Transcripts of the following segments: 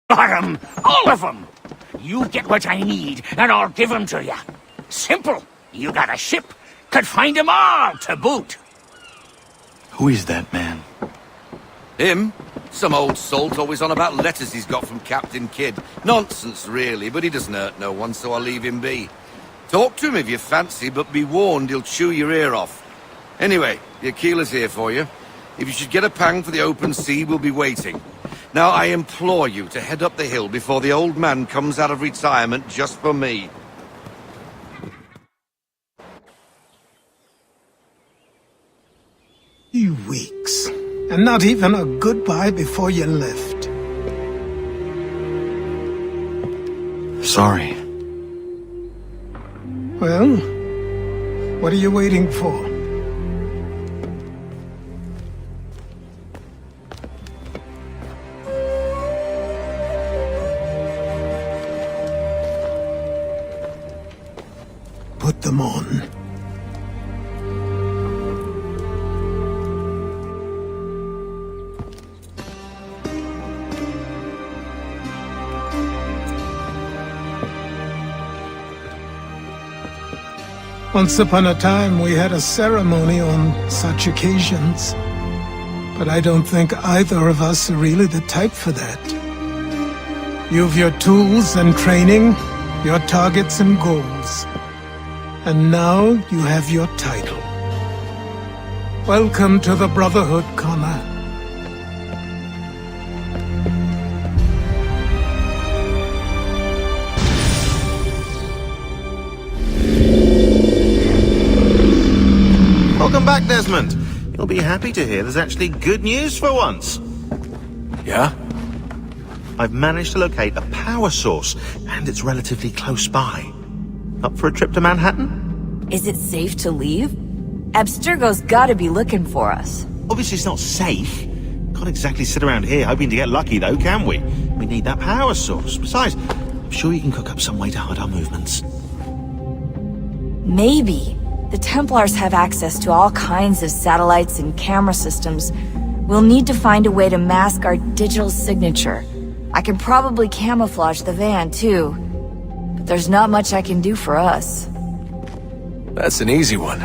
Bottom, all of them. You get what I need, and I'll give them to you. Simple. You got a ship, could find them all to boot. Who is that man? Him? Some old salt always on about letters he's got from Captain Kidd. Nonsense, really, but he doesn't hurt no one, so I'll leave him be. Talk to him if you fancy, but be warned he'll chew your ear off. Anyway, the Aquila's here for you. If you should get a pang for the open sea, we'll be waiting. Now, I implore you to head up the hill before the old man comes out of retirement just for me. You weeks. And not even a goodbye before you left. Sorry. Well, what are you waiting for? Put them on. Once upon a time, we had a ceremony on such occasions. But I don't think either of us are really the type for that. You've your tools and training, your targets and goals. And now you have your title. Welcome to the Brotherhood, Connor. Welcome back, Desmond. You'll be happy to hear there's actually good news for once. Yeah? I've managed to locate a power source, and it's relatively close by. Up for a trip to Manhattan? Is it safe to leave? Abstergo's gotta be looking for us. Obviously it's not safe. Can't exactly sit around here hoping to get lucky, though, can we? We need that power source. Besides, I'm sure you can cook up some way to hide our movements. Maybe. The Templars have access to all kinds of satellites and camera systems. We'll need to find a way to mask our digital signature. I can probably camouflage the van, too. But there's not much I can do for us. That's an easy one.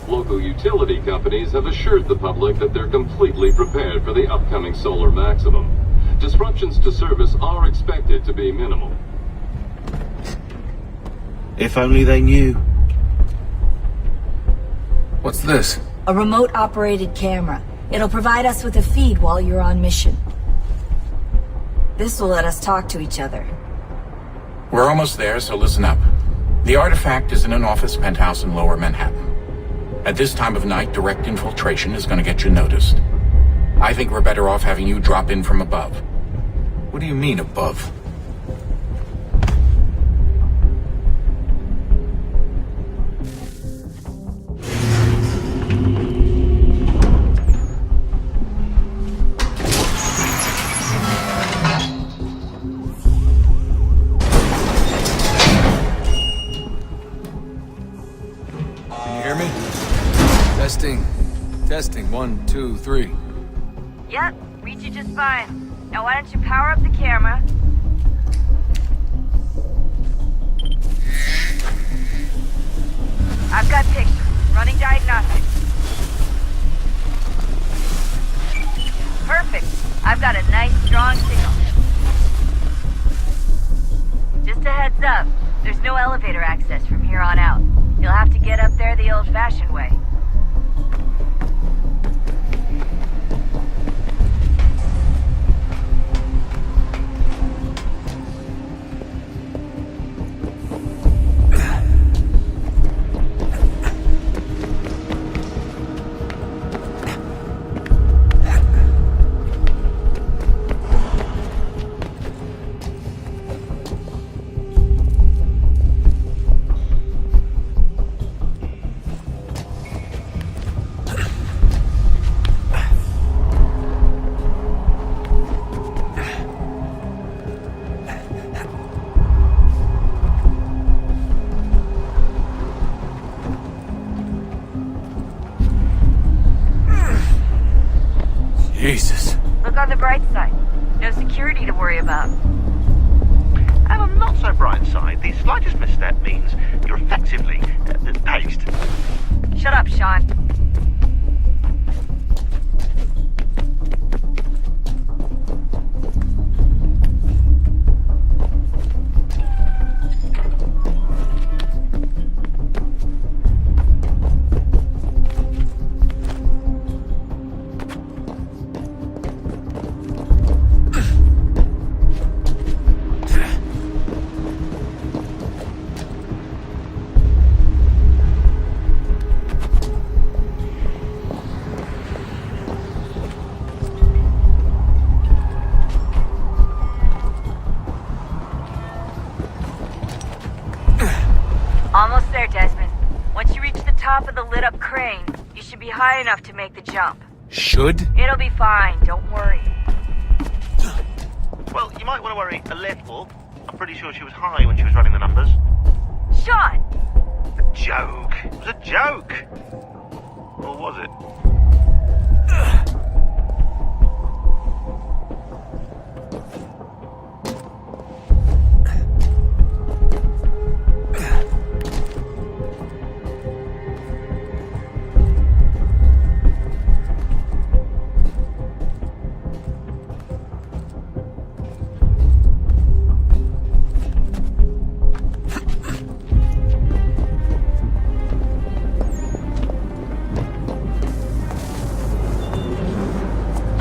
Local utility companies have assured the public that they're completely prepared for the upcoming solar maximum. Disruptions to service are expected to be minimal. If only they knew. What's this? A remote-operated camera. It'll provide us with a feed while you're on mission. This will let us talk to each other. We're almost there, so listen up. The artifact is in an office penthouse in Lower Manhattan. At this time of night, direct infiltration is going to get you noticed. I think we're better off having you drop in from above. What do you mean, above? Testing. 1, 2, 3. Yep, read you just fine. Now why don't you power up the camera? I've got pictures. Running diagnostics. Perfect. I've got a nice, strong signal. Just a heads up, there's no elevator access from here on out. You'll have to get up there the old-fashioned way. on the bright side. No security to worry about. And on the not so bright side, the slightest misstep means you're effectively paced. Shut up, Sean. Almost there, Desmond. Once you reach the top of the lit-up crane, you should be high enough to make the jump. Should? It'll be fine, don't worry. Well, you might want to worry a little. I'm pretty sure she was high when she was running the numbers. Sean! A joke. It was a joke. Or was it?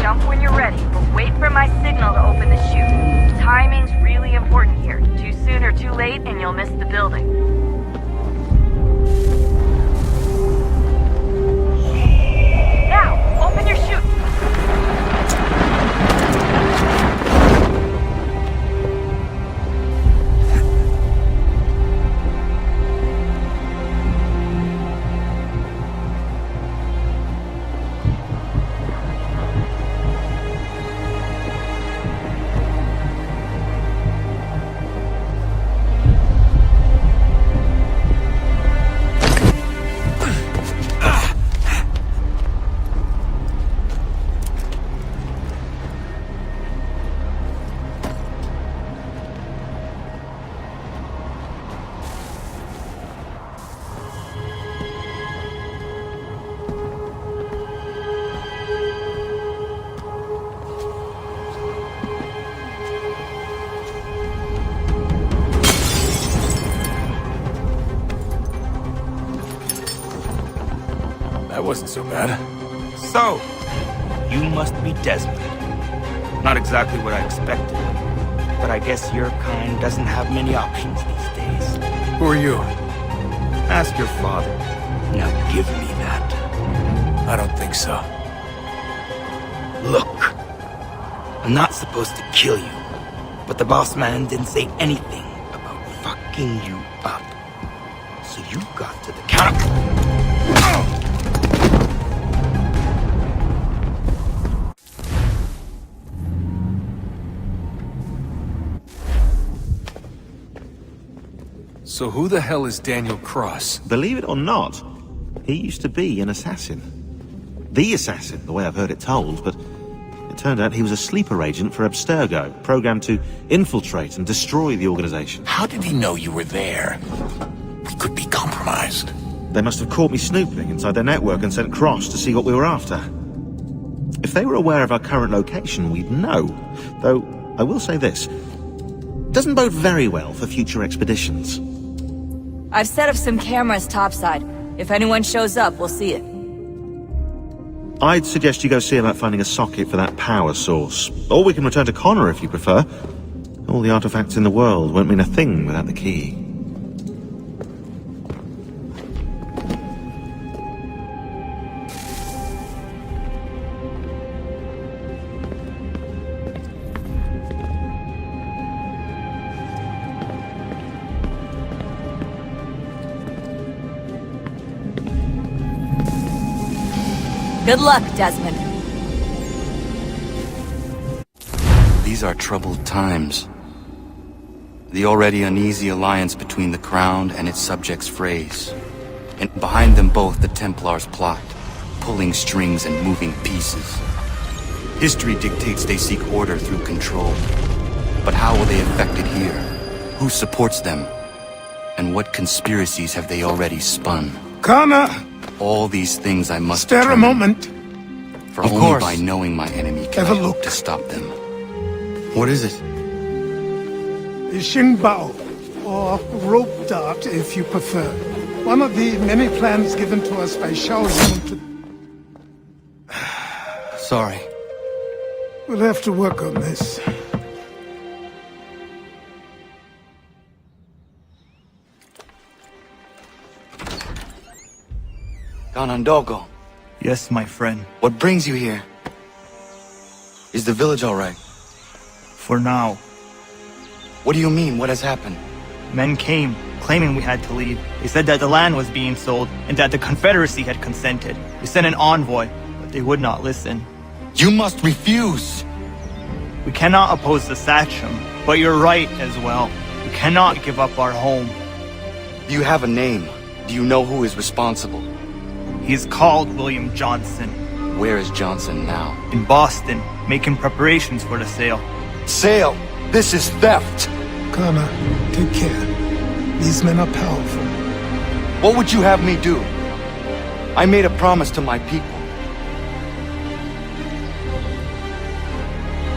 Jump when you're ready, but wait for my signal to open the chute. Timing's really important here. Too soon or too late, and you'll miss the building. Now, open your chute! That wasn't so bad. So, you must be Desmond. Not exactly what I expected, but I guess your kind doesn't have many options these days. Who are you? Ask your father. Now give me that. I don't think so. Look, I'm not supposed to kill you, but the boss man didn't say anything about fucking you up. So you got to the counter. So who the hell is Daniel Cross? Believe it or not, he used to be an assassin. The assassin, the way I've heard it told, but it turned out he was a sleeper agent for Abstergo, programmed to infiltrate and destroy the organization. How did he know you were there? We could be compromised. They must have caught me snooping inside their network and sent Cross to see what we were after. If they were aware of our current location, we'd know. Though, I will say this. It doesn't bode very well for future expeditions. I've set up some cameras topside. If anyone shows up, we'll see it. I'd suggest you go see about finding a socket for that power source. Or we can return to Connor if you prefer. All the artifacts in the world won't mean a thing without the key. Good luck, Desmond. These are troubled times. The already uneasy alliance between the Crown and its subjects frays. And behind them both the Templars plot, pulling strings and moving pieces. History dictates they seek order through control. But how will they affect it here? Who supports them? And what conspiracies have they already spun? Connor! All these things I must Spare a determine, moment. for Of only course. by knowing my enemy can Have I a hope look. to stop them. What is it? The Xingbao, or rope dart if you prefer. One of the many plans given to us by Xiao Yun to... Sorry. We'll have to work on this. Ganondogo, Yes, my friend. what brings you here? Is the village all right? For now. What do you mean? What has happened? Men came, claiming we had to leave. They said that the land was being sold, and that the Confederacy had consented. They sent an envoy, but they would not listen. You must refuse! We cannot oppose the Sachem, but you're right as well. We cannot give up our home. Do you have a name? Do you know who is responsible? He is called William Johnson, Where is Johnson now? in Boston, making preparations for the sale. Sale! This is theft! Connor, take care. These men are powerful. What would you have me do? I made a promise to my people.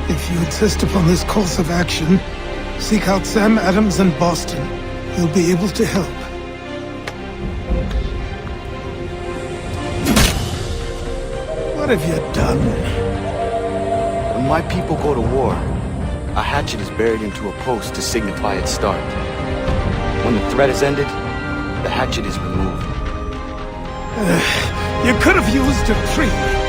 If you insist upon this course of action, seek out Sam Adams in Boston. He'll be able to help. What have you done? When my people go to war, a hatchet is buried into a post to signify its start. When the threat is ended, the hatchet is removed. You could have used a tree.